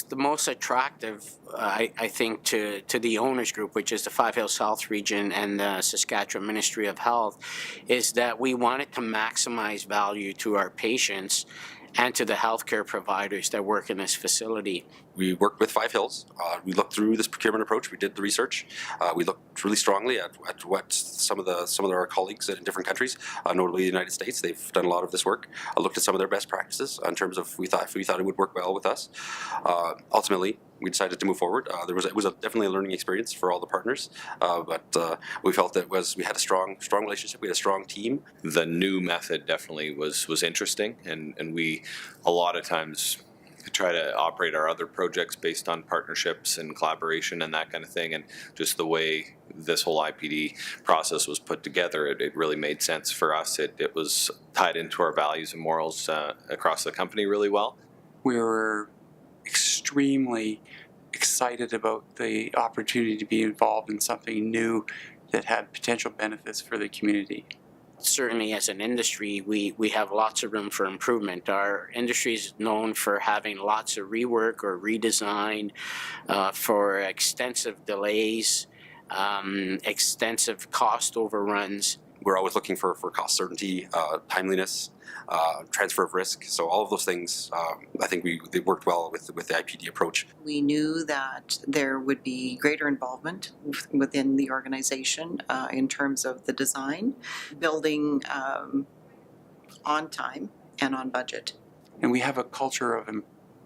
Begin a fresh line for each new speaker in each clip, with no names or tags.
the most attractive, I think, to the owners group, which is the FiveHillsHealthRegion and the Saskatchewan Ministry of Health, is that we wanted to maximize value to our patients and to the healthcare providers that work in this facility.
We worked with Five Hills. We looked through this procurement approach. We did the research. We looked really strongly at what some of our colleagues in different countries, notably the United States, they've done a lot of this work. I looked at some of their best practices in terms of we thought it would work well with us. Ultimately, we decided to move forward. It was definitely a learning experience for all the partners, but we felt that we had a strong relationship. We had a strong team.
The new method definitely was interesting, and we a lot of times try to operate our other projects based on partnerships and collaboration and that kind of thing, and just the way this whole IPD process was put together, it really made sense for us. It was tied into our values and morals across the company really well.
We were extremely excited about the opportunity to be involved in something new that had potential benefits for the community.
Certainly as an industry, we have lots of room for improvement. Our industry is known for having lots of rework or redesign, for extensive delays, extensive cost overruns.
We're always looking for cost certainty, timeliness, transfer of risk. So all of those things, I think they worked well with the IPD approach.
We knew that there would be greater involvement within the organization in terms of the design, building on time and on budget.
And we have a culture of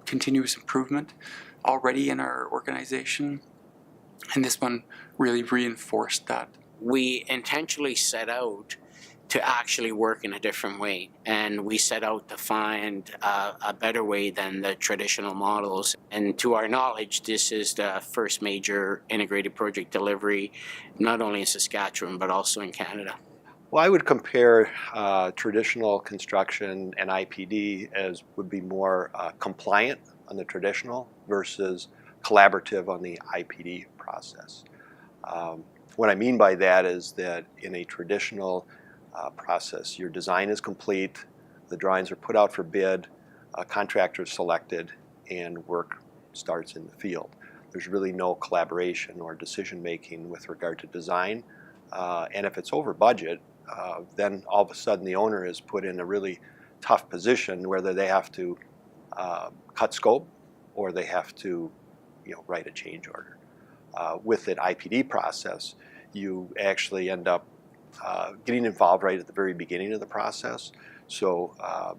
continuous improvement already in our organization, and this one really reinforced that.
We intentionally set out to actually work in a different way, and we set out to find a better way than the traditional models. And to our knowledge, this is the first major integrated project delivery, not only in Saskatchewan but also in Canada.
Well, I would compare traditional construction and IPD as would be more compliant on the traditional versus collaborative on the IPD process. What I mean by that is that in a traditional process, your design is complete, the drawings are put out for bid, a contractor is selected, and work starts in the field. There's really no collaboration or decision making with regard to design, and if it's over budget, then all of a sudden the owner is put in a really tough position, whether they have to cut scope or they have to, write a change order. With an IPD process, you actually end up getting involved right at the very beginning of the process. So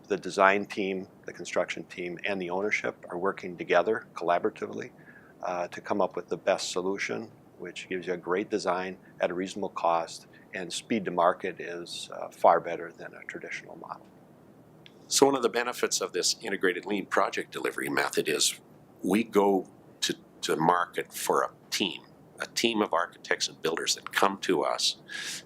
the design team, the construction team, and the ownership are working together collaboratively to come up with the best solution, which gives you a great design at a reasonable cost, and speed to market is far better than a traditional model.
So one of the benefits of this integrated lean project delivery method is we go to market for a team of architects and builders that come to us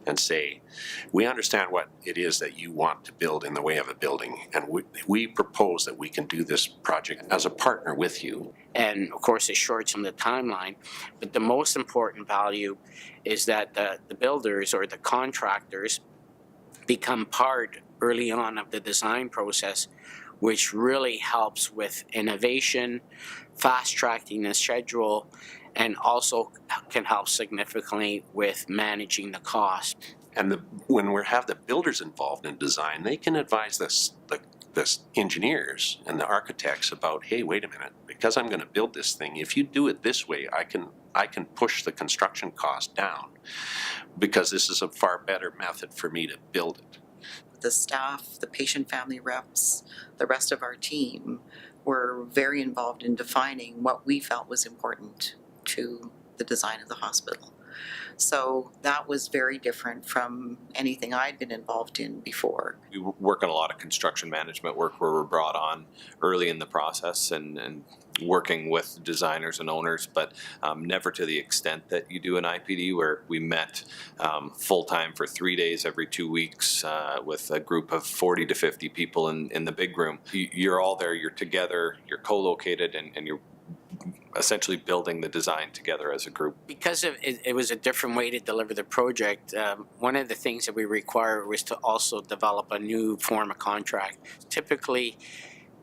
and say, we understand what it is that you want to build in the way of a building, and we propose that we can do this project as a partner with you.
And of course it shortens the timeline, but the most important value is that the builders or the contractors become part early on of the design process, which really helps with innovation, fast-tracking the schedule, and also can help significantly with managing the cost.
And when we have the builders involved in design, they can advise the engineers and the architects about, hey, wait a minute, because I'm going to build this thing, if you do it this way, I can push the construction cost down, because this is a far better method for me to build it.
The staff, the patient family reps, the rest of our team were very involved in defining what we felt was important to the design of the hospital. So that was very different from anything I'd been involved in before.
We work on a lot of construction management work where we're brought on early in the process and working with designers and owners, but never to the extent that you do an IPD, where we met full-time for 3 days every 2 weeks with a group of 40 to 50 people in the big room. You're all there, you're together, you're co-located, and you're essentially building the design together as a group.
Because it was a different way to deliver the project, one of the things that we required was to also develop a new form of contract. Typically,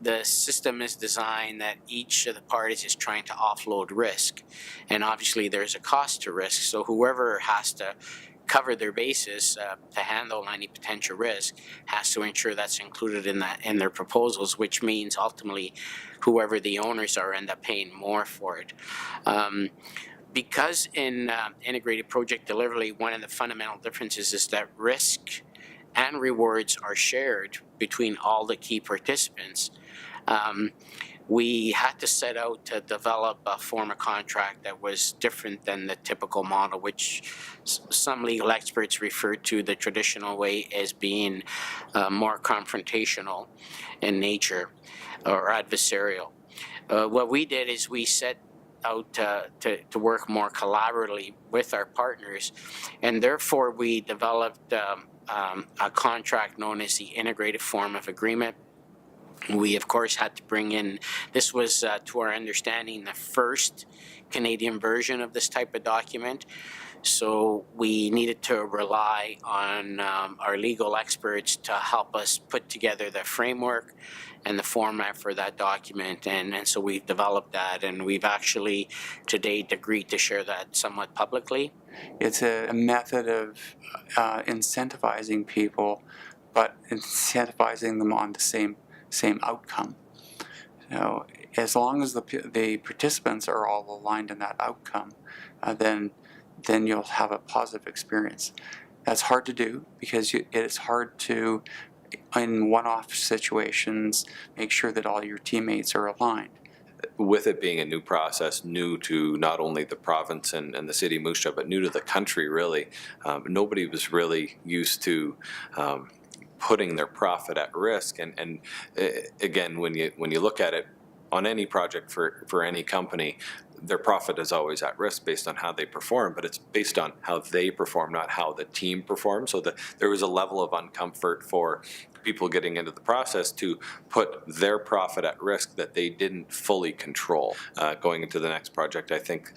the system is designed that each of the parties is trying to offload risk. And obviously there's a cost to risk. So whoever has to cover their bases to handle any potential risk has to ensure that's included in their proposals, which means ultimately whoever the owners are end up paying more for it. Because in integrated project delivery, one of the fundamental differences is that risk and rewards are shared between all the key participants. We had to set out to develop a form of contract that was different than the typical model, which some legal experts refer to the traditional way as being more confrontational in nature or adversarial. What we did is we set out to work more collaboratively with our partners, and therefore we developed a contract known as the integrated form of agreement. We of course had to bring in, this was to our understanding the first Canadian version of this type of document, so we needed to rely on our legal experts to help us put together the framework and the format for that document, and so we've developed that, and we've actually to date agreed to share that somewhat publicly.
It's a method of incentivizing people, but incentivizing them on the same outcome. So as long as the participants are all aligned in that outcome, then you'll have a positive experience. That's hard to do because it's hard to, in one-off situations, make sure that all your teammates are aligned.
With it being a new process, new to not only the province and the city of Moose Jaw, but new to the country really, nobody was really used to putting their profit at risk. And again, when you look at it on any project for any company, their profit is always at risk based on how they perform, but it's based on how they perform, not how the team performs. So there was a level of uncomfort for people getting into the process to put their profit at risk that they didn't fully control. Going into the next project, I think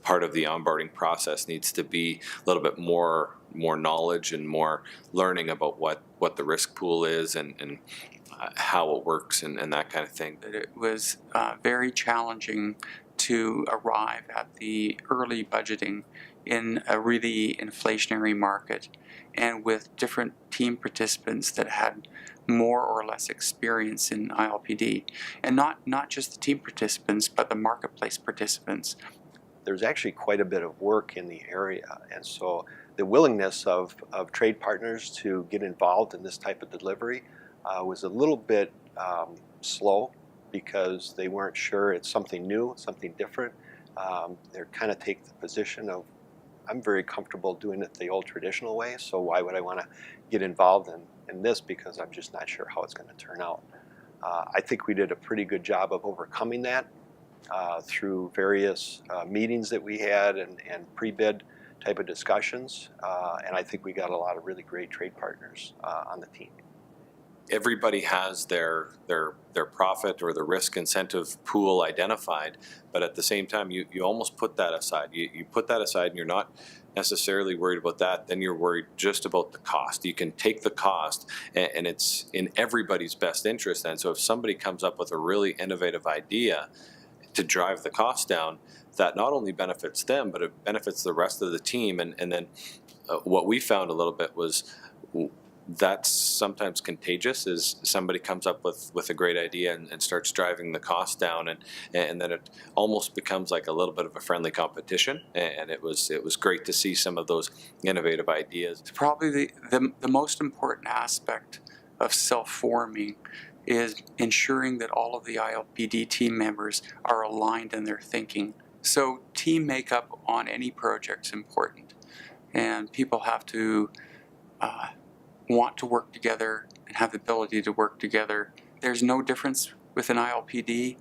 part of the onboarding process needs to be a little bit more knowledge and more learning about what the risk pool is and how it works and that kind of thing.
It was very challenging to arrive at the early budgeting in a really inflationary market and with different team participants that had more or less experience in ILPD. And not just the team participants, but the marketplace participants.
There's actually quite a bit of work in the area, and so the willingness of trade partners to get involved in this type of delivery was a little bit slow because they weren't sure. It's something new, something different. They kind of take the position of, I'm very comfortable doing it the old traditional way, so why would I want to get involved in this, because I'm just not sure how it's going to turn out. I think we did a pretty good job of overcoming that through various meetings that we had and pre-bid type of discussions, and I think we got a lot of really great trade partners on the team.
Everybody has their profit or the risk incentive pool identified, but at the same time you almost put that aside. You put that aside and you're not necessarily worried about that, then you're worried just about the cost. You can take the cost and it's in everybody's best interest. And so if somebody comes up with a really innovative idea to drive the cost down, that not only benefits them, but it benefits the rest of the team. And then what we found a little bit was that's sometimes contagious, is somebody comes up with a great idea and starts driving the cost down, and then it almost becomes like a little bit of a friendly competition, and it was great to see some of those innovative ideas.
It's probably the most important aspect of self-forming is ensuring that all of the ILPD team members are aligned in their thinking. So team makeup on any project is important, and people have to want to work together and have the ability to work together. There's no difference with an ILPD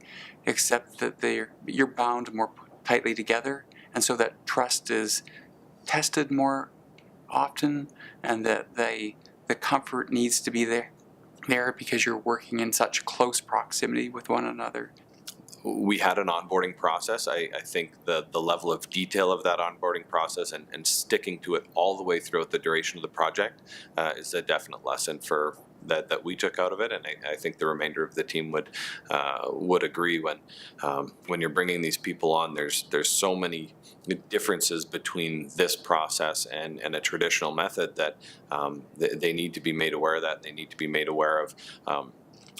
except that you're bound more tightly together, and so that trust is tested more often, and that the comfort needs to be there because you're working in such close proximity with one another.
We had an onboarding process. I think the level of detail of that onboarding process and sticking to it all the way throughout the duration of the project is a definite lesson for that we took out of it, and I think the remainder of the team would agree. When you're bringing these people on, there's so many differences between this process and a traditional method that they need to be made aware of that. They need to be made aware of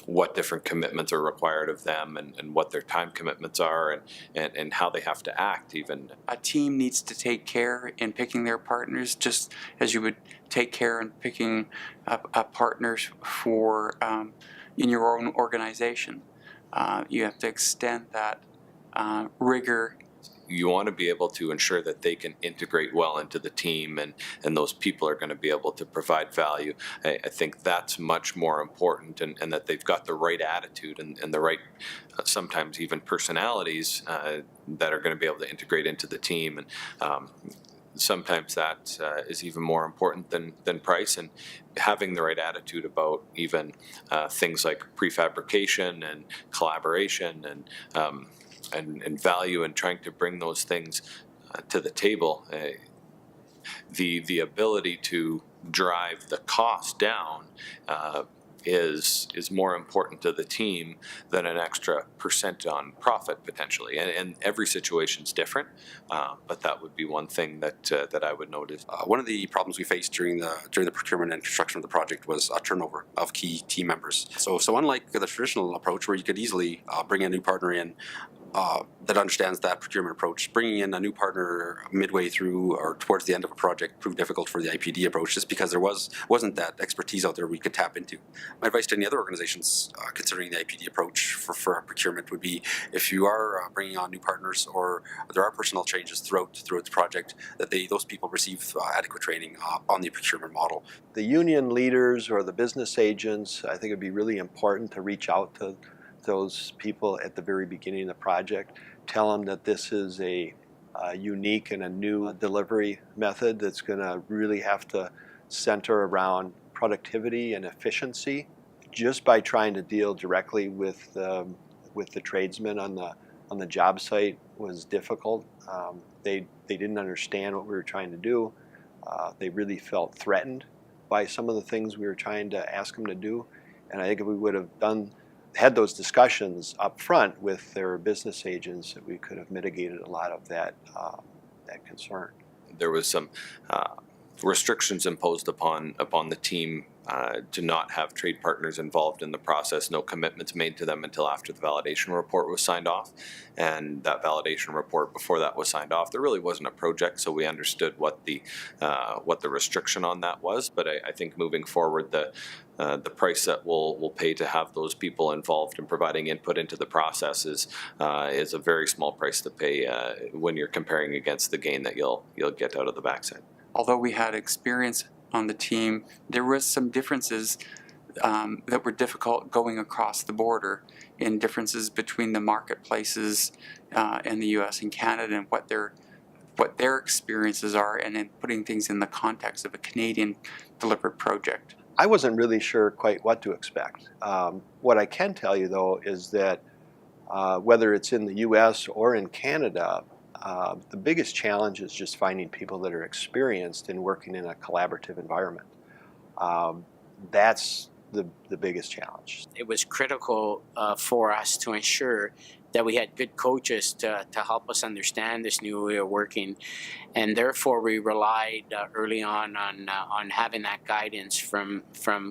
what different commitments are required of them, and what their time commitments are, and how they have to act even.
A team needs to take care in picking their partners, just as you would take care in picking a partner for in your own organization. You have to extend that rigor.
You want to be able to ensure that they can integrate well into the team, and those people are going to be able to provide value. I think that's much more important, and that they've got the right attitude and the right, sometimes even personalities that are going to be able to integrate into the team. And sometimes that is even more important than price, and having the right attitude about even things like prefabrication and collaboration and value, and trying to bring those things to the table. The ability to drive the cost down is more important to the team than an extra % on profit potentially. And every situation's different, but that would be one thing that I would notice.
One of the problems we faced during the procurement and construction of the project was a turnover of key team members. So unlike the traditional approach, where you could easily bring a new partner in that understands that procurement approach, bringing in a new partner midway through or towards the end of a project proved difficult for the IPD approach, just because there wasn't that expertise out there we could tap into. My advice to any other organizations considering the IPD approach for procurement would be, if you are bringing on new partners, or there are personnel changes throughout the project, that those people receive adequate training on the procurement model.
The union leaders or the business agents, I think it'd be really important to reach out to those people at the very beginning of the project, tell them that this is a unique and a new delivery method that's going to really have to center around productivity and efficiency. Just by trying to deal directly with the tradesmen on the job site was difficult. They didn't understand what we were trying to do. They really felt threatened by some of the things we were trying to ask them to do, and I think if we would have had those discussions up front with their business agents, that we could have mitigated a lot of that concern.
There was some restrictions imposed upon the team to not have trade partners involved in the process, no commitments made to them until after the validation report was signed off. And that validation report, before that was signed off, there really wasn't a project, so we understood what the restriction on that was. But I think moving forward, the price that we'll pay to have those people involved in providing input into the process is a very small price to pay when you're comparing against the gain that you'll get out of the backside.
Although we had experience on the team, there was some differences that were difficult going across the border, in differences between the marketplaces in the U.S. and Canada, and what their experiences are, and then putting things in the context of a Canadian delivered project.
I wasn't really sure quite what to expect. What I can tell you, though, is that whether it's in the U.S. or in Canada, the biggest challenge is just finding people that are experienced in working in a collaborative environment. That's the biggest challenge.
It was critical for us to ensure that we had good coaches to help us understand this new way of working, and therefore we relied early on having that guidance from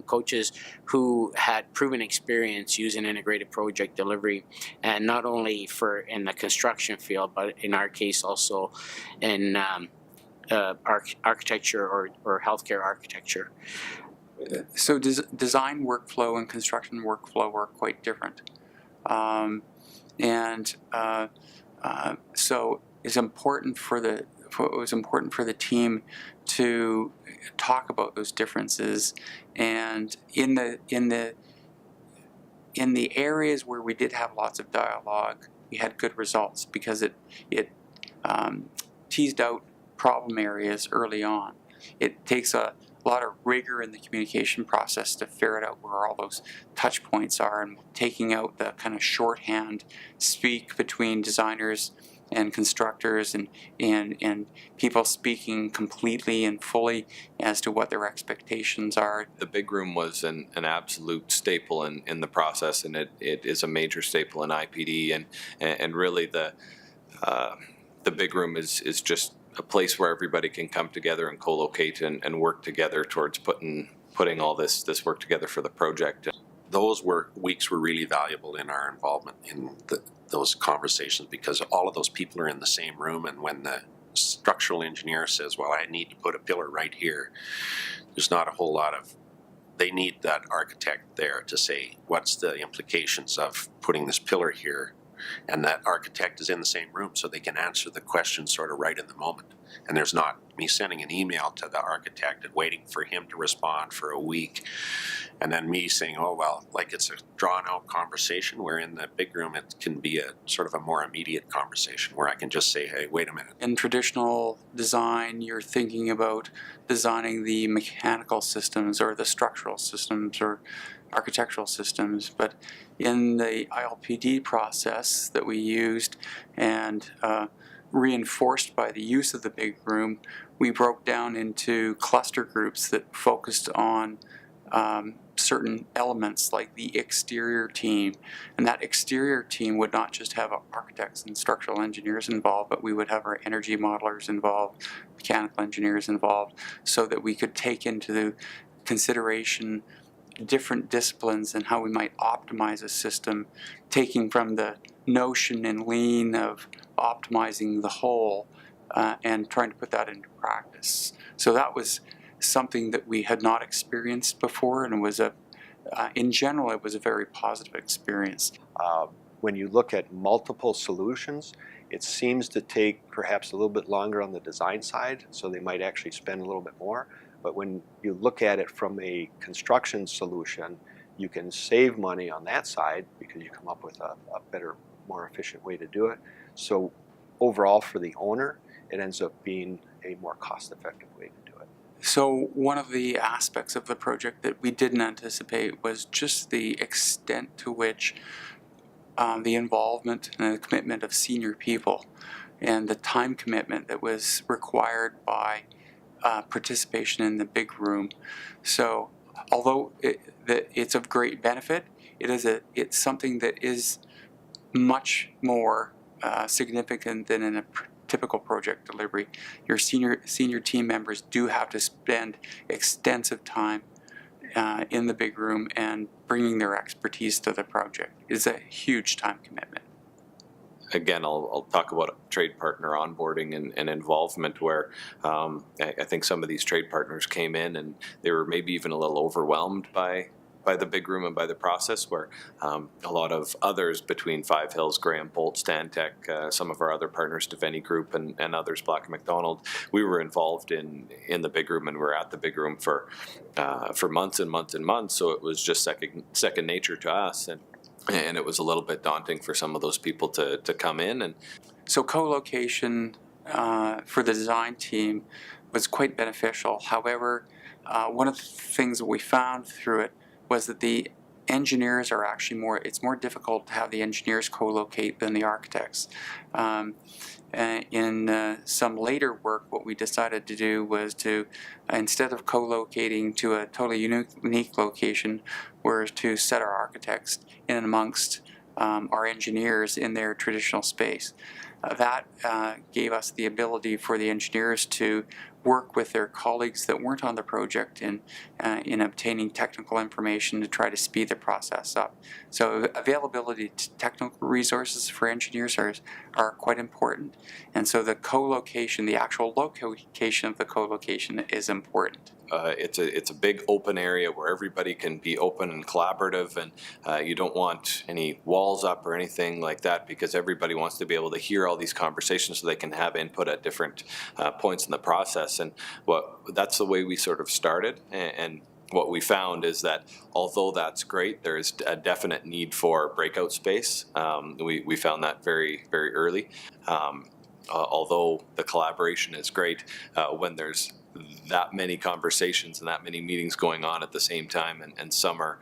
coaches who had proven experience using integrated project delivery, and not only in the construction field, but in our case also in architecture or healthcare architecture.
So design workflow and construction workflow are quite different. So it's important for the team to talk about those differences, and in the areas where we did have lots of dialogue, we had good results, because it teased out problem areas early on. It takes a lot of rigor in the communication process to ferret out where all those touch points are, and taking out the kind of shorthand speak between designers and constructors and people speaking completely and fully as to what their expectations are.
The big room was an absolute staple in the process, and it is a major staple in IPD, and really the big room is just a place where everybody can come together and co-locate and work together towards putting all this work together for the project.
Those weeks were really valuable in our involvement in those conversations, because all of those people are in the same room, and when the structural engineer says, well, I need to put a pillar right here, there's not a whole lot of, they need that architect there to say, what's the implications of putting this pillar here? And that architect is in the same room, so they can answer the question sort of right in the moment. And there's not me sending an email to the architect and waiting for him to respond for a week, and then me saying, oh, well, like it's a drawn out conversation, where in the big room it can be a sort of a more immediate conversation where I can just say, hey, wait a minute.
In traditional design, you're thinking about designing the mechanical systems or the structural systems or architectural systems, but in the ILPD process that we used and reinforced by the use of the big room, we broke down into cluster groups that focused on certain elements, like the exterior team. And that exterior team would not just have architects and structural engineers involved, but we would have our energy modelers involved, mechanical engineers involved, so that we could take into consideration different disciplines and how we might optimize a system, taking from the notion in lean of optimizing the whole and trying to put that into practice. So that was something that we had not experienced before, and it was in general, it was a very positive experience.
When you look at multiple solutions, it seems to take perhaps a little bit longer on the design side, so they might actually spend a little bit more. But when you look at it from a construction solution, you can save money on that side because you come up with a better, more efficient way to do it. So overall, for the owner, it ends up being a more cost-effective way to do it.
So one of the aspects of the project that we didn't anticipate was just the extent to which the involvement and the commitment of senior people and the time commitment that was required by participation in the big room. So although it's of great benefit, it's something that is much more significant than in a typical project delivery. Your senior team members do have to spend extensive time in the big room, and bringing their expertise to the project is a huge time commitment.
Again, I'll talk about trade partner onboarding and involvement, where I think some of these trade partners came in and they were maybe even a little overwhelmed by the big room and by the process, where a lot of others between FiveHills, Graham, Bolt, Stantec, some of our other partners, Deveni Group and others, Black & McDonald, we were involved in the big room, and we're at the big room for months and months and months, so it was just second nature to us. And it was a little bit daunting for some of those people to come in. And
so co-location for the design team was quite beneficial. However, one of the things that we found through it was that the engineers are actually it's more difficult to have the engineers co-locate than the architects. In some later work, what we decided to do was to, instead of co-locating to a totally unique location, was to set our architects in amongst our engineers in their traditional space. That gave us the ability for the engineers to work with their colleagues that weren't on the project in obtaining technical information to try to speed the process up. So availability to technical resources for engineers are quite important. And so the co-location, the actual location of the co-location is important.
It's a big open area where everybody can be open and collaborative, and you don't want any walls up or anything like that, because everybody wants to be able to hear all these conversations so they can have input at different points in the process. And that's the way we sort of started, and what we found is that although that's great, there's a definite need for breakout space. We found that very, very early. Although the collaboration is great, when there's that many conversations and that many meetings going on at the same time, and some are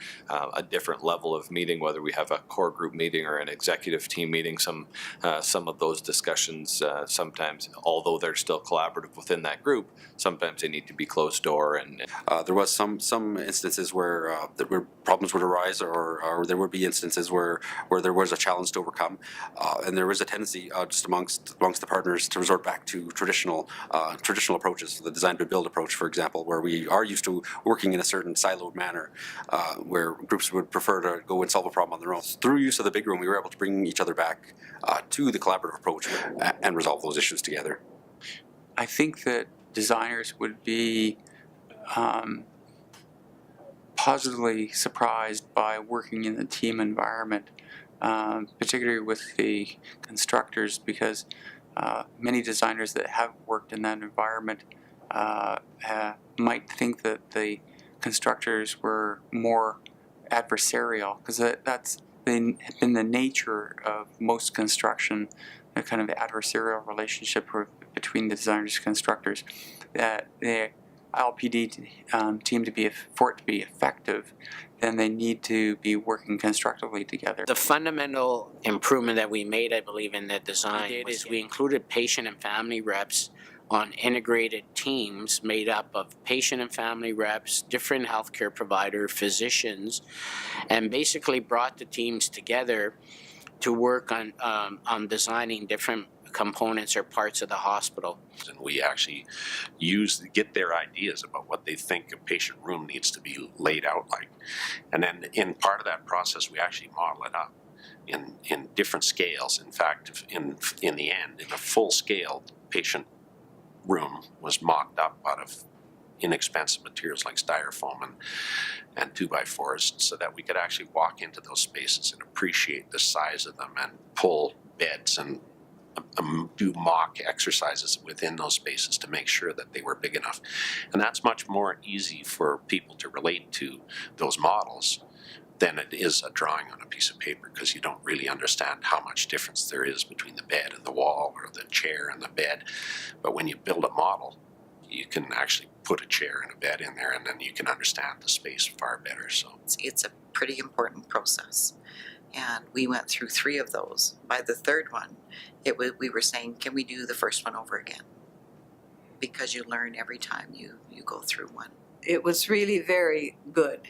a different level of meeting, whether we have a core group meeting or an executive team meeting. Some of those discussions sometimes, although they're still collaborative within that group, sometimes they need to be closed door. And
there was some instances where problems would arise, or there would be instances where there was a challenge to overcome, and there was a tendency just amongst the partners to resort back to traditional approaches, the design to build approach, for example, where we are used to working in a certain siloed manner, where groups would prefer to go and solve a problem on their own. Through use of the big room, we were able to bring each other back to the collaborative approach and resolve those issues together.
I think that designers would be positively surprised by working in the team environment, particularly with the constructors, because many designers that have worked in that environment might think that the constructors were more adversarial, because that's been the nature of most construction, a kind of adversarial relationship between the designers and constructors. The ILPD team for it to be effective, then they need to be working constructively together.
The fundamental improvement that we made, I believe, in the design is we included patient and family reps on integrated teams made up of patient and family reps, different healthcare provider, physicians, and basically brought the teams together to work on designing different components or parts of the hospital.
And we actually get their ideas about what they think a patient room needs to be laid out like. And then in part of that process, we actually model it up in different scales. In fact, in the end, in a full scale patient room was mocked up out of inexpensive materials like styrofoam and 2x4s, so that we could actually walk into those spaces and appreciate the size of them and pull beds and do mock exercises within those spaces to make sure that they were big enough. And that's much more easy for people to relate to those models than it is a drawing on a piece of paper, because you don't really understand how much difference there is between the bed and the wall, or the chair and the bed. But when you build a model, you can actually put a chair and a bed in there, and then you can understand the space far better. So
It's a pretty important process. And we went through 3 of those. By the third one, we were saying, can we do the first one over again? Because you learn every time you go through one.
It was really very good.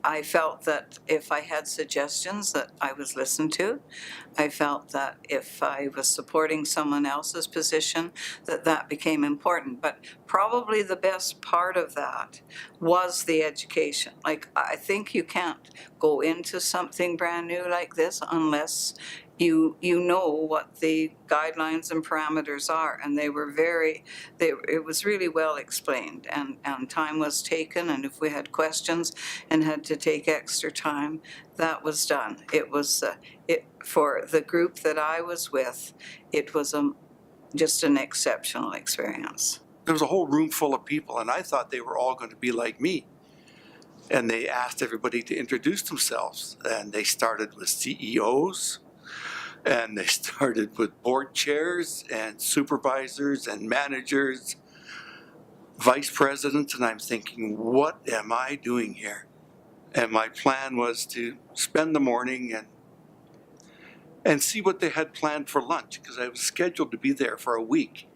I felt that if I had suggestions that I was listened to. I felt that if I was supporting someone else's position, that became important. But probably the best part of that was the education. Like, I think you can't go into something brand new like this unless you know what the guidelines and parameters are, and it was really well explained, and time was taken, and if we had questions and had to take extra time, that was done. It was for the group that I was with, it was just an exceptional experience.
There was a whole room full of people, and I thought they were all going to be like me. And they asked everybody to introduce themselves, and they started with CEOs, and they started with board chairs and supervisors and managers, vice presidents, and I'm thinking, what am I doing here? And my plan was to spend the morning and see what they had planned for lunch, because I was scheduled to be there for a week.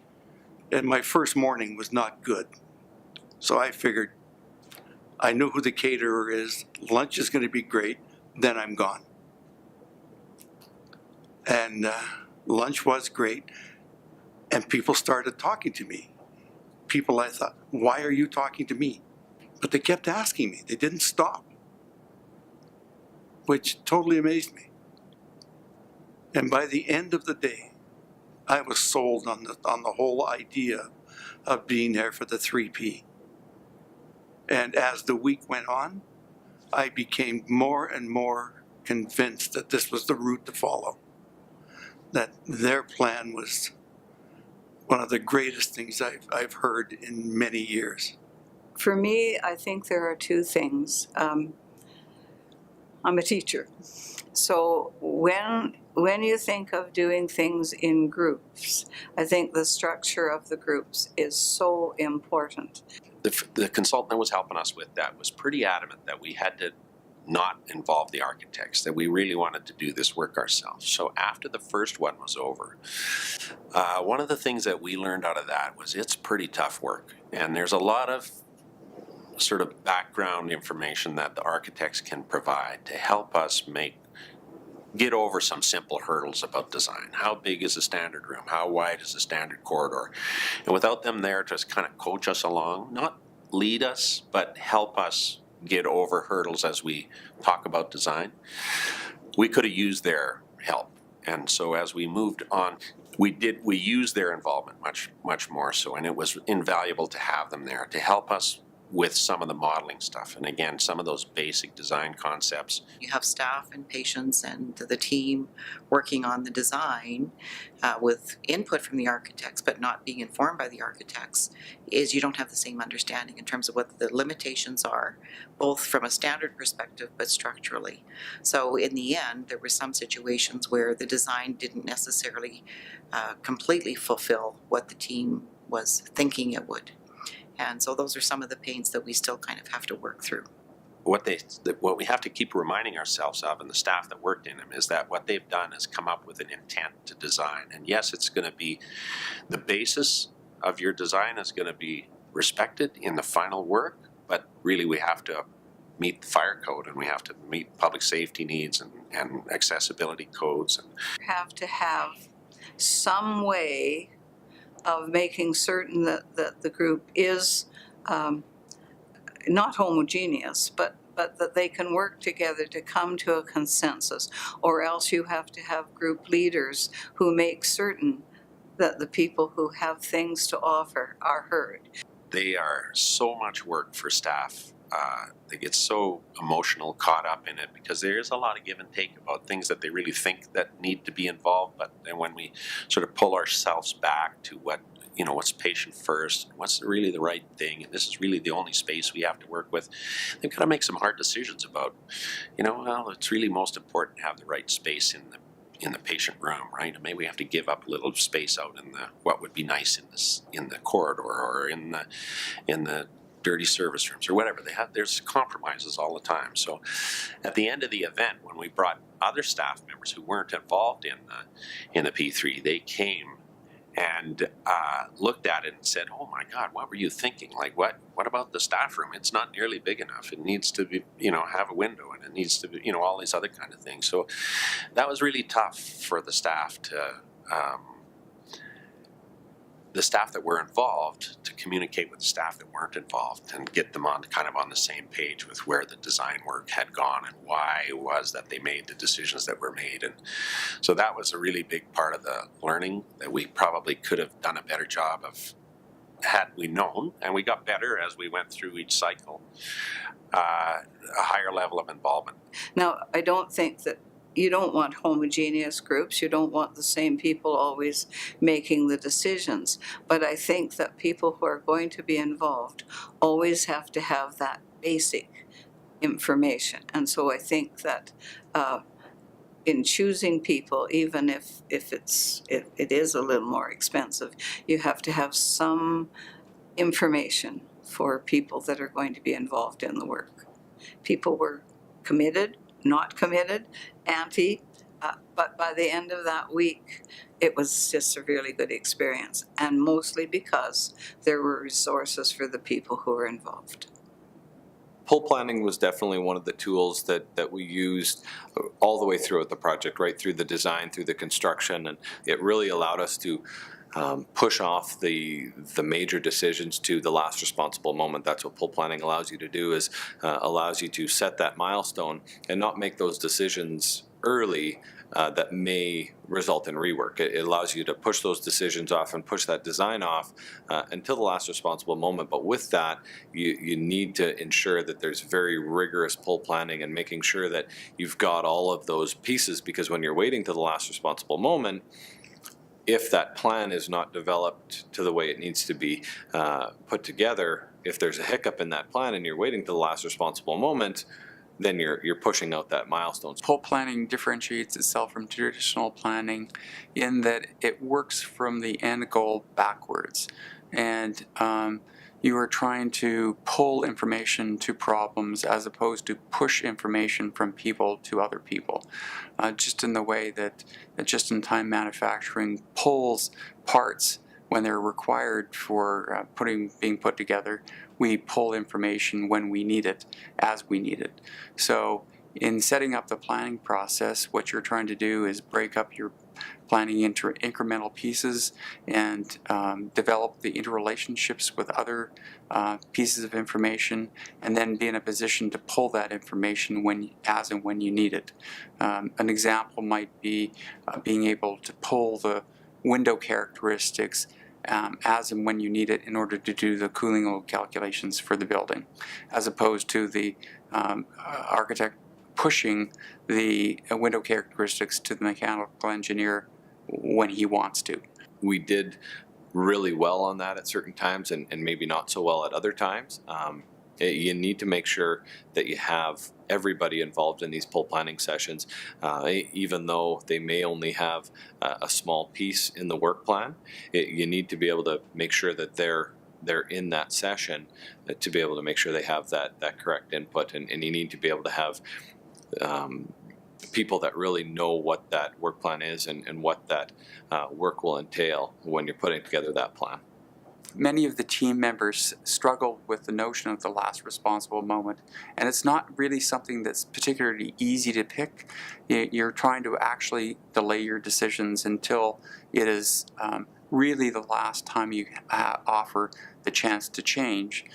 And my first morning was not good. So I figured, I know who the caterer is, lunch is going to be great, then I'm gone. And lunch was great, and people started talking to me. People I thought, why are you talking to me? But they kept asking me, they didn't stop, which totally amazed me. And by the end of the day, I was sold on the whole idea of being there for the 3P. And as the week went on, I became more and more convinced that this was the route to follow. That their plan was one of the greatest things I've heard in many years.
For me, I think there are 2 things. I'm a teacher. So when when you think of doing things in groups, I think the structure of the groups is so important.
The consultant that was helping us with that was pretty adamant that we had to not involve the architects, that we really wanted to do this work ourselves. So after the first one was over, one of the things that we learned out of that was it's pretty tough work. And there's a lot of sort of background information that the architects can provide to help us get over some simple hurdles about design. How big is a standard room? How wide is a standard corridor? And without them there to kind of coach us along, not lead us, but help us get over hurdles as we talk about design, we could have used their help. And so as we moved on, we used their involvement much more so, and it was invaluable to have them there to help us with some of the modeling stuff. And again, some of those basic design concepts.
You have staff and patients and the team working on the design with input from the architects, but not being informed by the architects, is you don't have the same understanding in terms of what the limitations are, both from a standard perspective, but structurally. So in the end, there were some situations where the design didn't necessarily completely fulfill what the team was thinking it would. And so those are some of the pains that we still kind of have to work through.
What we have to keep reminding ourselves of, and the staff that worked in them, is that what they've done is come up with an intent to design. And yes, it's going to be the basis of your design is going to be respected in the final work, but really we have to meet the fire code, and we have to meet public safety needs and accessibility codes.
Have to have some way of making certain that the group is not homogeneous, but that they can work together to come to a consensus, or else you have to have group leaders who make certain that the people who have things to offer are heard.
They are so much work for staff. They get so emotional, caught up in it, because there is a lot of give and take about things that they really think that need to be involved. But then when we sort of pull ourselves back to what's patient first, what's really the right thing, and this is really the only space we have to work with, they've got to make some hard decisions about, well, it's really most important to have the right space in the patient room, right? And maybe we have to give up a little space out in what would be nice in the corridor or in the dirty service rooms or whatever. There's compromises all the time. So at the end of the event, when we brought other staff members who weren't involved in the P3, they came and looked at it and said, "Oh my God, what were you thinking? Like, what about the staff room? It's not nearly big enough. It needs to be, have a window, and it needs to be, all these other kind of things." So that was really tough for the staff that were involved to communicate with the staff that weren't involved and get them on the same page with where the design work had gone and why it was that they made the decisions that were made. And so that was a really big part of the learning that we probably could have done a better job of had we known, and we got better as we went through each cycle, a higher level of involvement.
Now, I don't think that you don't want homogeneous groups. You don't want the same people always making the decisions. But I think that people who are going to be involved always have to have that basic information. And so I think that in choosing people, even if it is a little more expensive, you have to have some information for people that are going to be involved in the work. People were committed, not committed, but by the end of that week, it was just a really good experience, and mostly because there were resources for the people who were involved.
Pull planning was definitely one of the tools that we used all the way throughout the project, right through the design, through the construction, and it really allowed us to push off the major decisions to the last responsible moment. That's what pull planning allows you to do, is allows you to set that milestone and not make those decisions early that may result in rework. It allows you to push those decisions off and push that design off until the last responsible moment. But with that, you need to ensure that there's very rigorous pull planning and making sure that you've got all of those pieces, because when you're waiting to the last responsible moment, if that plan is not developed to the way it needs to be put together, if there's a hiccup in that plan and you're waiting to the last responsible moment, then you're pushing out that milestone.
Pull planning differentiates itself from traditional planning in that it works from the end goal backwards. And you are trying to pull information to problems as opposed to push information from people to other people. Just in the way that just-in-time manufacturing pulls parts when they're required for being put together, we pull information when we need it, as we need it. So in setting up the planning process, what you're trying to do is break up your planning into incremental pieces and develop the interrelationships with other pieces of information, and then be in a position to pull that information as and when you need it. An example might be being able to pull the window characteristics as and when you need it in order to do the cooling load calculations for the building, as opposed to the architect pushing the window characteristics to the mechanical engineer when he wants to.
We did really well on that at certain times and maybe not so well at other times. You need to make sure that you have everybody involved in these pull planning sessions, even though they may only have a small piece in the work plan. You need to be able to make sure that they're in that session to be able to make sure they have that correct input, and you need to be able to have people that really know what that work plan is and what that work will entail when you're putting together that plan.
Many of the team members struggle with the notion of the last responsible moment, and it's not really something that's particularly easy to pick. You're trying to actually delay your decisions until it is really the last time you offer the chance to change.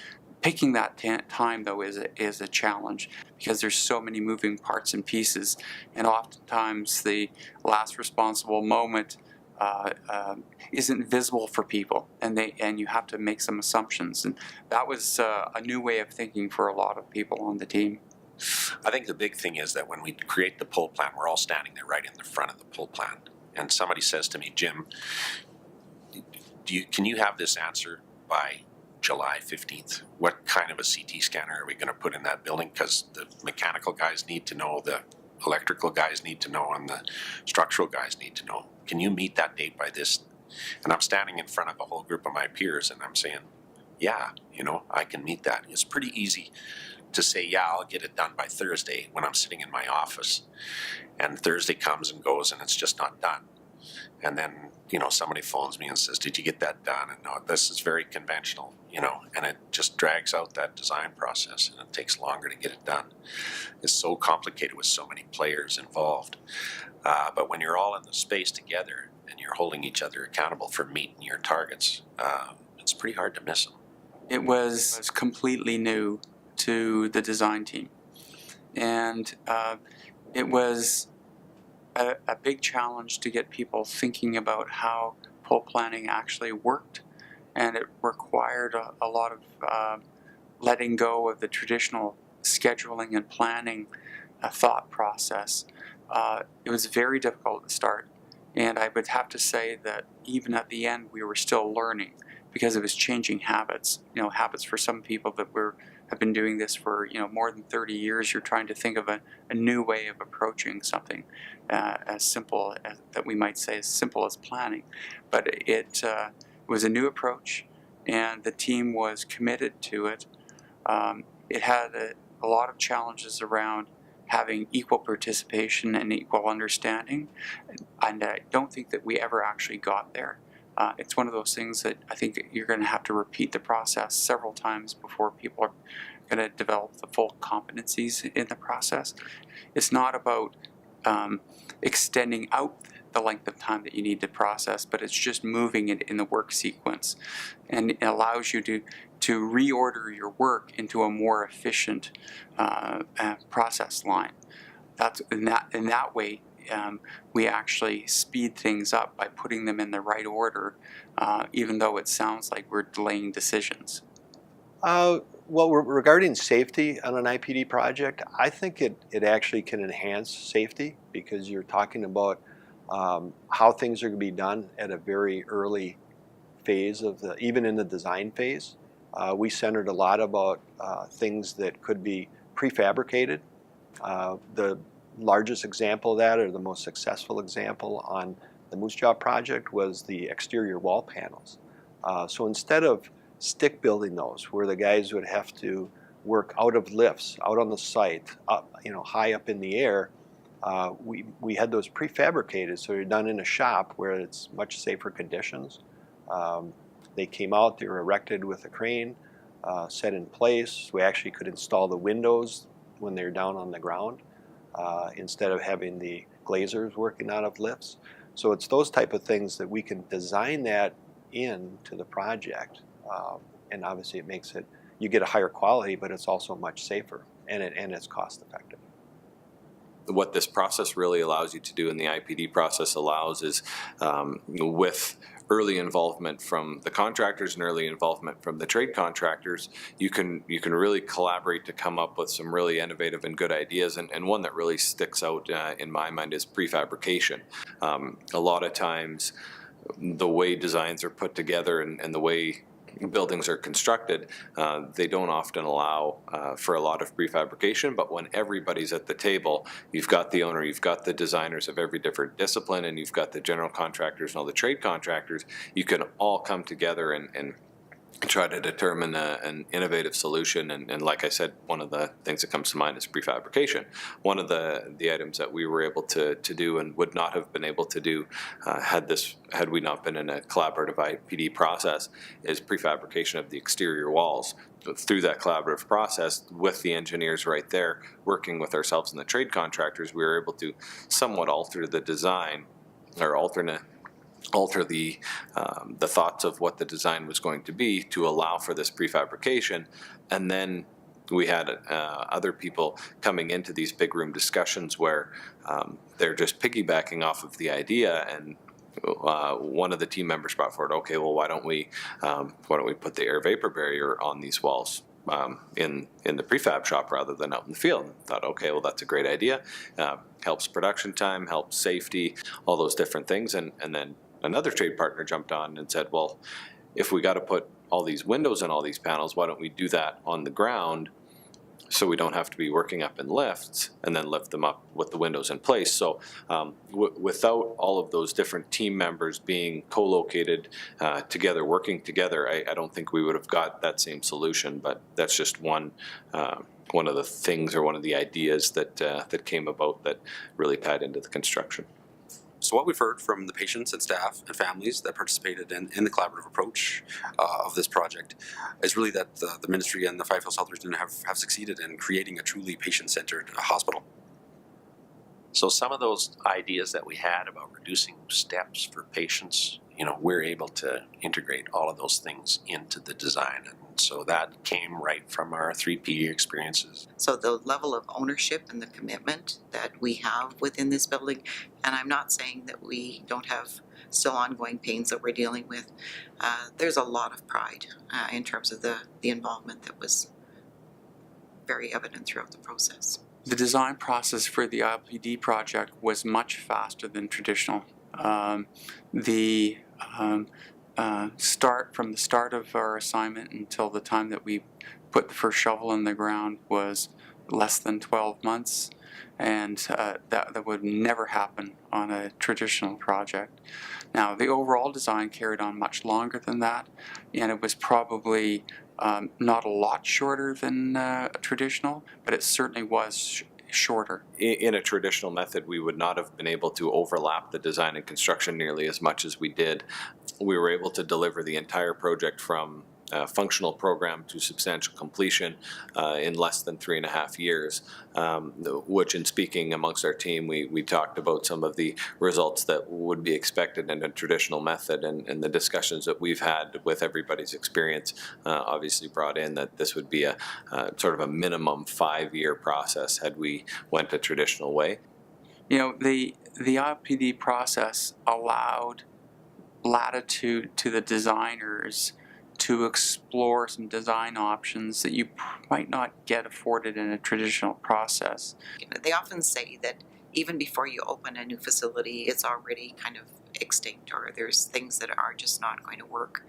Picking that time, though, is a challenge because there's so many moving parts and pieces, and oftentimes the last responsible moment isn't visible for people, and you have to make some assumptions. And that was a new way of thinking for a lot of people on the team.
I think the big thing is that when we create the pull plan, we're all standing there right in the front of the pull plan, and somebody says to me, Jim, can you have this answer by July 15th? What kind of a CT scanner are we going to put in that building? Because the mechanical guys need to know, the electrical guys need to know, and the structural guys need to know. Can you meet that date by this? And I'm standing in front of a whole group of my peers and I'm saying, yeah, I can meet that. It's pretty easy to say, yeah, I'll get it done by Thursday when I'm sitting in my office. And Thursday comes and goes and it's just not done. And then, somebody phones me and says, did you get that done? And no, this is very conventional, and it just drags out that design process and it takes longer to get it done. It's so complicated with so many players involved. But when you're all in the space together and you're holding each other accountable for meeting your targets, it's pretty hard to miss them.
It was completely new to the design team, and it was a big challenge to get people thinking about how pull planning actually worked, and it required a lot of letting go of the traditional scheduling and planning thought process. It was very difficult to start, and I would have to say that even at the end we were still learning because it was changing habits. Habits for some people that have been doing this for more than 30 years. You're trying to think of a new way of approaching something as simple as that we might say as simple as planning, but it was a new approach, and the team was committed to it. It had a lot of challenges around having equal participation and equal understanding, and I don't think that we ever actually got there. It's one of those things that I think you're going to have to repeat the process several times before people are going to develop the full competencies in the process. It's not about extending out the length of time that you need to process, but it's just moving it in the work sequence, and it allows you to reorder your work into a more efficient process line. That's in that way. We actually speed things up by putting them in the right order, even though it sounds like we're delaying decisions.
Well, regarding safety on an IPD project, I think it actually can enhance safety because you're talking about how things are going to be done at a very early phase even in the design phase. We centered a lot about things that could be prefabricated The largest example of that, or the most successful example on the Moose Jaw project, was the exterior wall panels. So instead of stick building those, where the guys would have to work out of lifts, out on the site, up, high up in the air, we had those prefabricated, so they're done in a shop where it's much safer conditions. They came out, they were erected with a crane, set in place. We actually could install the windows when they're down on the ground, instead of having the glazers working out of lifts. So it's those type of things that we can design that into the project, and obviously it makes it, you get a higher quality, but it's also much safer, and it's cost effective.
What this process really allows you to do, and the IPD process allows, is with early involvement from the contractors and early involvement from the trade contractors, you can really collaborate to come up with some really innovative and good ideas. And one that really sticks out in my mind is prefabrication. A lot of times, the way designs are put together and the way buildings are constructed, they don't often allow for a lot of prefabrication, but when everybody's at the table, you've got the owner, you've got the designers of every different discipline, and you've got the general contractors and all the trade contractors, you can all come together and try to determine an innovative solution. And like I said, one of the things that comes to mind is prefabrication. One of the items that we were able to do and would not have been able to do had we not been in a collaborative IPD process is prefabrication of the exterior walls. Through that collaborative process with the engineers right there, working with ourselves and the trade contractors, we were able to somewhat alter the design, or alter the thoughts of what the design was going to be to allow for this prefabrication. And then we had other people coming into these big room discussions where they're just piggybacking off of the idea, and one of the team members brought forward, okay, well, why don't we put the air vapor barrier on these walls in the prefab shop rather than out in the field? And thought, okay, well, that's a great idea. Helps production time, helps safety, all those different things. And then another trade partner jumped on and said, well, if we got to put all these windows in all these panels, why don't we do that on the ground so we don't have to be working up in lifts and then lift them up with the windows in place? So without all of those different team members being co-located together, working together, I don't think we would have got that same solution. But that's just one of the things, or one of the ideas that came about that really tied into the construction.
So what we've heard from the patients and staff and families that participated in the collaborative approach of this project is really that the ministry and the FiveHillsHealthRegion have succeeded in creating a truly patient-centered hospital.
So some of those ideas that we had about reducing steps for patients, we're able to integrate all of those things into the design. And so that came right from our 3P experiences.
So the level of ownership and the commitment that we have within this building, and I'm not saying that we don't have still ongoing pains that we're dealing with, there's a lot of pride in terms of the involvement that was very evident throughout the process.
The design process for the IPD project was much faster than traditional. From the start of our assignment until the time that we put the first shovel in the ground was less than 12 months, and that would never happen on a traditional project. Now, the overall design carried on much longer than that, and it was probably not a lot shorter than traditional, but it certainly was shorter.
In a traditional method, we would not have been able to overlap the design and construction nearly as much as we did. We were able to deliver the entire project from functional program to substantial completion in less than 3.5 years, which, in speaking amongst our team, we talked about some of the results that would be expected in a traditional method, and the discussions that we've had with everybody's experience obviously brought in that this would be a sort of a minimum 5-year process had we went a traditional way.
The IPD process allowed latitude to the designers to explore some design options that you might not get afforded in a traditional process.
They often say that even before you open a new facility, it's already kind of extinct, or there's things that are just not going to work.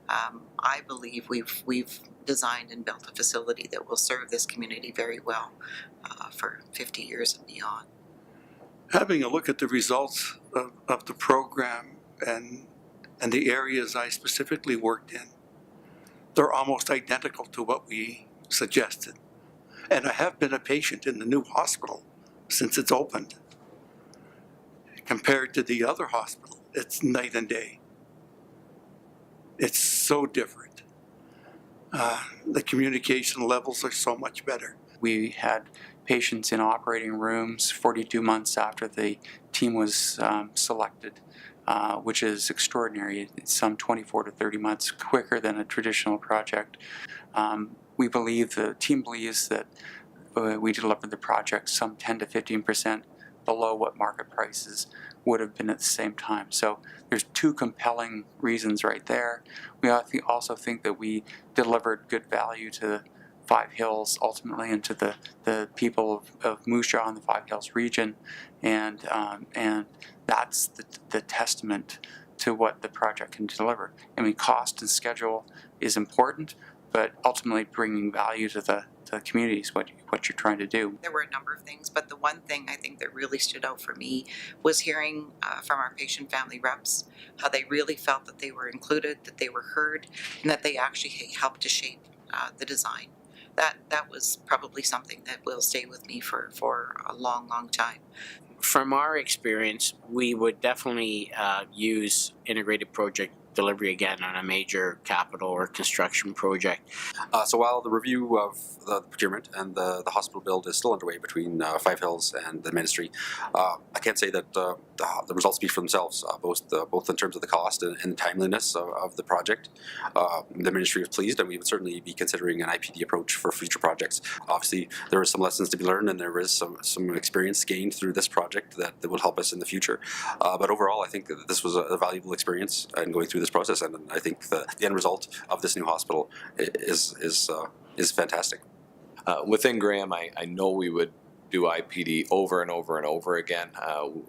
I believe we've designed and built a facility that will serve this community very well for 50 years and beyond.
Having a look at the results of the program and the areas I specifically worked in, they're almost identical to what we suggested. And I have been a patient in the new hospital since it's opened. Compared to the other hospital, it's night and day. It's so different. The communication levels are so much better.
We had patients in operating rooms 42 months after the team was selected, which is extraordinary. It's some 24 to 30 months quicker than a traditional project. We believe, the team believes that we delivered the project some 10 to 15% below what market prices would have been at the same time. So there's two compelling reasons right there. We also think that we delivered good value to Five Hills ultimately, and to the people of Moose Jaw and the Five Hills region, and that's the testament to what the project can deliver. I mean, cost and schedule is important, but ultimately bringing value to the community is what you're trying to do.
There were a number of things, but the one thing I think that really stood out for me was hearing from our patient family reps how they really felt that they were included, that they were heard, and that they actually helped to shape the design. That was probably something that will stay with me for a long, long time.
From our experience, we would definitely use integrated project delivery again on a major capital or construction project.
So while the review of the procurement and the hospital build is still underway between Five Hills and the ministry, I can't say that the results speak for themselves, both in terms of the cost and the timeliness of the project. The ministry is pleased, and we would certainly be considering an IPD approach for future projects. Obviously, there are some lessons to be learned, and there is some experience gained through this project that will help us in the future. But overall, I think that this was a valuable experience in going through this process, and I think the end result of this new hospital is fantastic.
Within Graham, I know we would do IPD over and over and over again.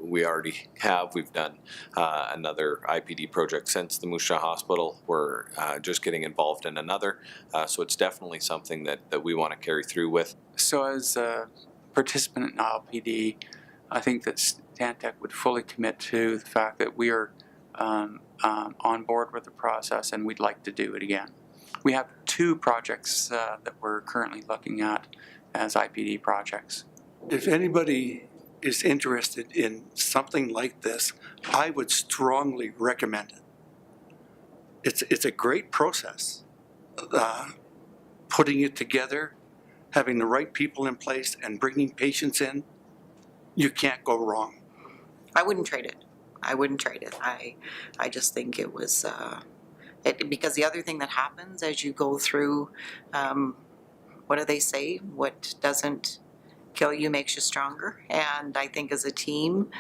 We already have. We've done another IPD project since the Moose Jaw Hospital. We're just getting involved in another. So it's definitely something that we want to carry through with.
So as a participant in IPD, I think that Stantec would fully commit to the fact that we are on board with the process, and we'd like to do it again. We have two projects that we're currently looking at as IPD projects.
If anybody is interested in something like this, I would strongly recommend it. It's a great process. Putting it together, having the right people in place, and bringing patients in, you can't go wrong.
I wouldn't trade it. I just think it was because the other thing that happens as you go through, what do they say? What doesn't kill you makes you stronger. And I think as a team,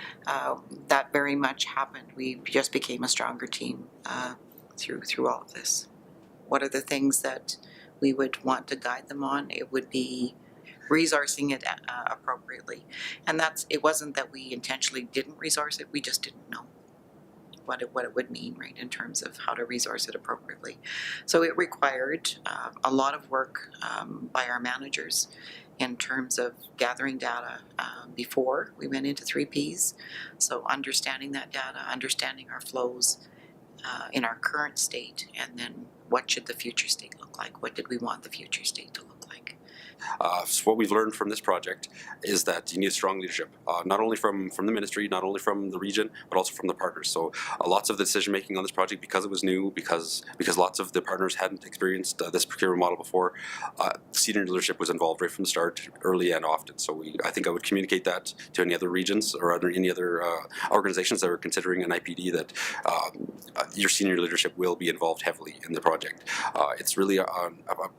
that very much happened. We just became a stronger team through all of this. What are the things that we would want to guide them on? It would be resourcing it appropriately. And it wasn't that we intentionally didn't resource it, we just didn't know what it would mean, right, in terms of how to resource it appropriately. So it required a lot of work by our managers in terms of gathering data before we went into 3Ps. So understanding that data, understanding our flows in our current state, and then what should the future state look like? What did we want the future state to look like?
So what we've learned from this project is that you need strong leadership, not only from the ministry, not only from the region, but also from the partners. So lots of the decision making on this project, because it was new, because lots of the partners hadn't experienced this procurement model before, senior leadership was involved right from the start, early and often. So I think I would communicate that to any other regions or any other organizations that are considering an IPD, that your senior leadership will be involved heavily in the project. It's really a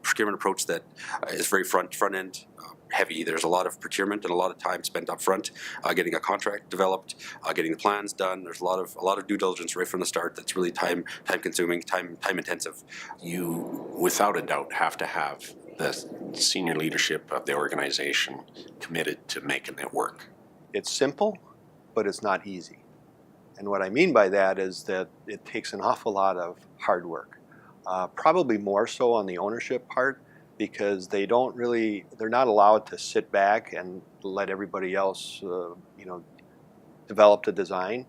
procurement approach that is very front end heavy. There's a lot of procurement and a lot of time spent up front getting a contract developed, getting the plans done. There's a lot of due diligence right from the start that's really time consuming, time intensive.
You, without a doubt, have to have the senior leadership of the organization committed to making it work.
it's simple, but it's not easy. And what I mean by that is that it takes an awful lot of hard work, probably more so on the ownership part, because they're not allowed to sit back and let everybody else, develop the design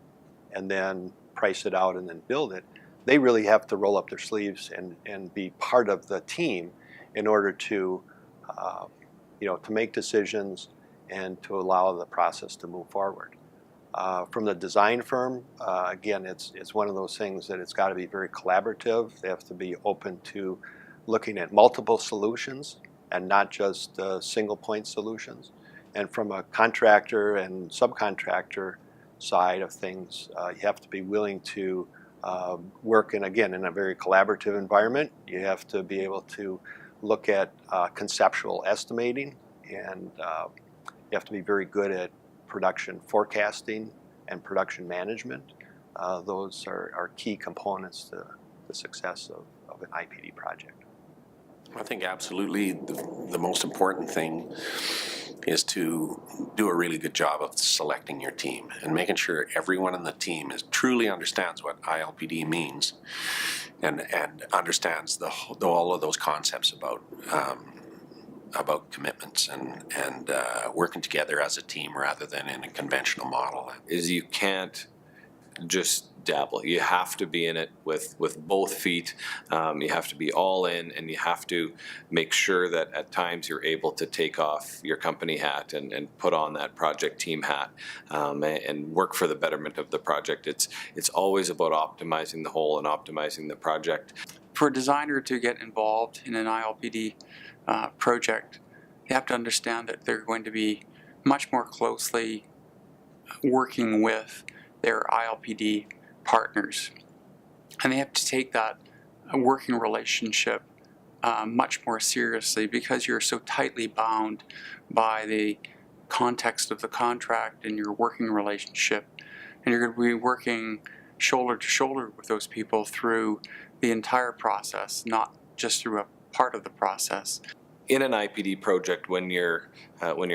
and then price it out and then build it. They really have to roll up their sleeves and be part of the team in order to, to make decisions and to allow the process to move forward. From the design firm, again, it's one of those things that it's got to be very collaborative. They have to be open to looking at multiple solutions and not just single point solutions. And from a contractor and subcontractor side of things, you have to be willing to work in a very collaborative environment. You have to be able to look at conceptual estimating, and you have to be very good at production forecasting and production management. Those are key components to the success of an IPD project.
I think absolutely the most important thing is to do a really good job of selecting your team and making sure everyone in the team truly understands what ILPD means and understands all of those concepts about commitments and working together as a team rather than in a conventional model.
Is you can't just dabble. You have to be in it with both feet. You have to be all in, and you have to make sure that at times you're able to take off your company hat and put on that project team hat and work for the betterment of the project. It's always about optimizing the whole and optimizing the project.
For a designer to get involved in an ILPD project, they have to understand that they're going to be much more closely working with their ILPD partners. And they have to take that working relationship much more seriously, because you're so tightly bound by the context of the contract and your working relationship. And you're going to be working shoulder to shoulder with those people through the entire process, not just through a part of the process.
In an IPD project, when you're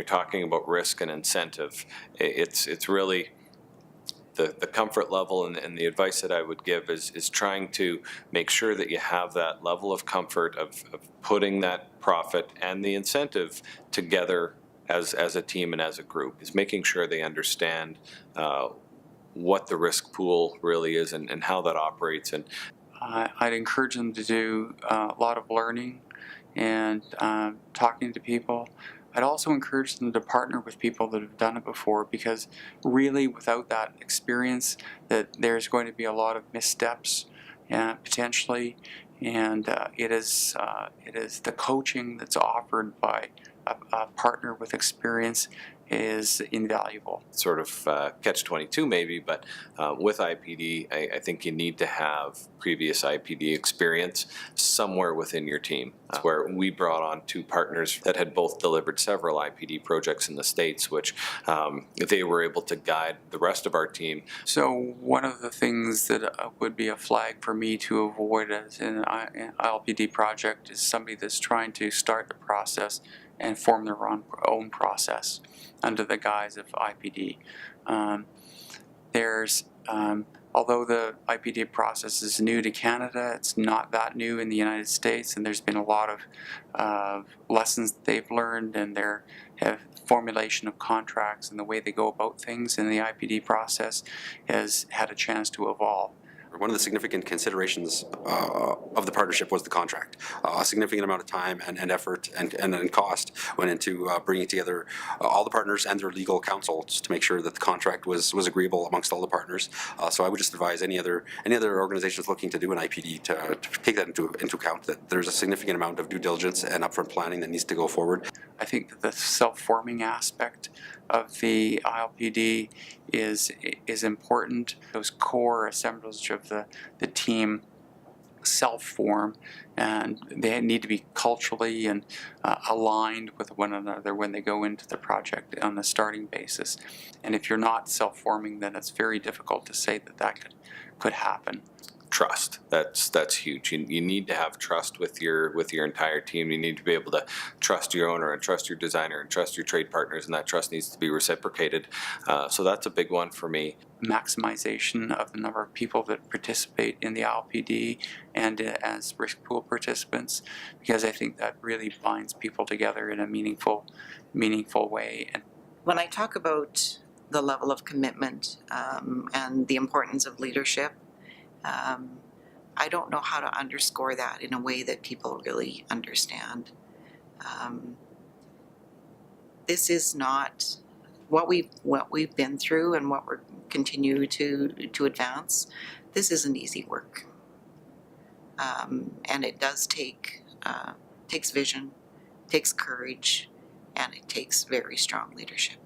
talking about risk and incentive, it's really the comfort level and the advice that I would give is trying to make sure that you have that level of comfort of putting that profit and the incentive together as a team and as a group. Is making sure they understand what the risk pool really is and how that operates. And
I'd encourage them to do a lot of learning and talking to people. I'd also encourage them to partner with people that have done it before, because really without that experience, that there's going to be a lot of missteps potentially, and it is the coaching that's offered by a partner with experience is invaluable.
Sort of catch-22 maybe, but with IPD, I think you need to have previous IPD experience somewhere within your team. That's where we brought on two partners that had both delivered several IPD projects in the States, which they were able to guide the rest of our team.
So one of the things that would be a flag for me to avoid as an ILPD project is somebody that's trying to start the process and form their own process under the guise of IPD. Although the IPD process is new to Canada, it's not that new in the United States, and there's been a lot of lessons that they've learned, and their formulation of contracts and the way they go about things in the IPD process has had a chance to evolve.
One of the significant considerations of the partnership was the contract. A significant amount of time and effort and cost went into bringing together all the partners and their legal counsels to make sure that the contract was agreeable amongst all the partners. So I would just advise any other organizations looking to do an IPD to take that into account, that there's a significant amount of due diligence and upfront planning that needs to go forward.
I think that the self-forming aspect of the ILPD is important. Those core assemblage of the team self-form, and they need to be culturally and aligned with one another when they go into the project on a starting basis. And if you're not self-forming, then it's very difficult to say that could happen.
trust. That's huge. You need to have trust with your entire team. You need to be able to trust your owner and trust your designer and trust your trade partners, and that trust needs to be reciprocated. So that's a big one for me.
Maximization of the number of people that participate in the ILPD and as risk pool participants, because I think that really binds people together in a meaningful way. And
When I talk about the level of commitment and the importance of leadership, I don't know how to underscore that in a way that people really understand. This is not what we've been through and what we're continue to advance. This isn't easy work, and it does takes vision, takes courage, and it takes very strong leadership.